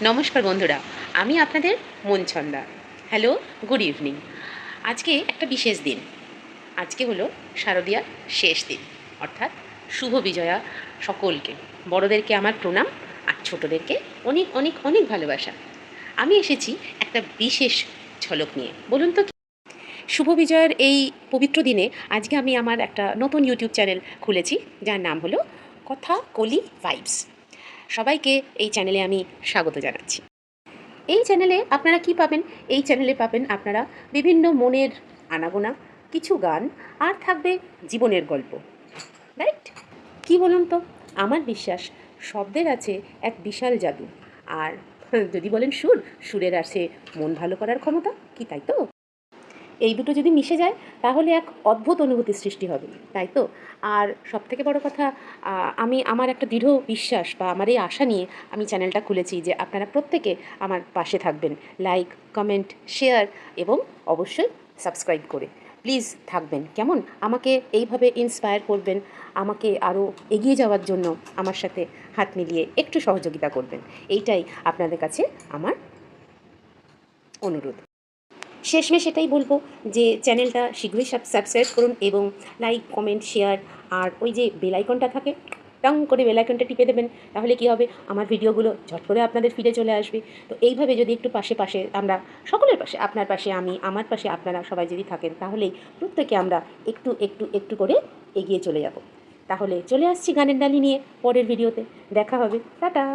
নমস্কার বন্ধুরা, আমি আপনাদের মনছন্দা। Hello, good evening. আজকে একটা বিশেষ দিন। আজকে হলো শারদীয়ার শেষ দিন, অর্থাৎ শুভ বিজয়া সকলকে। বড়দেরকে আমার প্রণাম, আর ছোটদেরকে অনেক অনেক অনেক ভালোবাসা। আমি এসেছি একটা বিশেষ ঝলক নিয়ে। বলুন তো, শুভ বিজয়ের এই পবিত্র দিনে আজকে আমি আমার একটা নতুন ইউটিউব চ্যানেল খুলেছি, যার নাম হলো কথা কলি ভাইবস। সবাইকে এই চ্যানেলে আমি স্বাগত জানাচ্ছি। এই চ্যানেলে আপনারা কি পাবেন? এই চ্যানেলে পাবেন আপনারা বিভিন্ন মনের আনাগোনা, কিছু গান, আর থাকবে জীবনের গল্প। রাইট? কি বলুন তো? আমার বিশ্বাস শব্দের আছে এক বিশাল জাদু। আর যদি বলেন সুরের আছে মন ভালো করার ক্ষমতা। কি তাই তো? এই দুটো যদি মিশে যায় তাহলে এক অদ্ভুত অনুভূতির সৃষ্টি হবে, তাই তো? আর সবথেকে বড় কথা, আমি আমার একটা দৃঢ় বিশ্বাস বা আমার এই আশা নিয়ে আমি চ্যানেলটা খুলেছি যে আপনারা প্রত্যেকে আমার পাশে থাকবেন, লাইক, কমেন্ট, শেয়ার এবং অবশ্যই সাবস্ক্রাইব করে প্লিজ থাকবেন। কেমন? আমাকে এইভাবে ইন্সপায়ার করবেন, আমাকে আরও এগিয়ে যাওয়ার জন্য আমার সাথে হাত মিলিয়ে একটু সহযোগিতা করবেন। এইটাই আপনাদের কাছে আমার অনুরোধ। শেষমেশ এটাই বলবো যে চ্যানেলটা শীঘ্রই সাবস্ক্রাইব করুন এবং লাইক, কমেন্ট, শেয়ার, আর ওই যে বেল আইকনটা থাকে, টং করে বেল আইকনটা টিপে দেবেন। তাহলে কী হবে, আমার ভিডিওগুলো ঝট করে আপনাদের ফিডে চলে আসবে। তো এইভাবে যদি একটু পাশে পাশে আমরা সকলের পাশে, আপনার পাশে আমি, আমার পাশে আপনারা সবাই যদি থাকেন, তাহলেই প্রত্যেকে আমরা একটু একটু একটু করে এগিয়ে চলে যাব। তাহলে চলে আসছি গানের ডালি নিয়ে পরের ভিডিওতে। দেখা হবে। টাটা।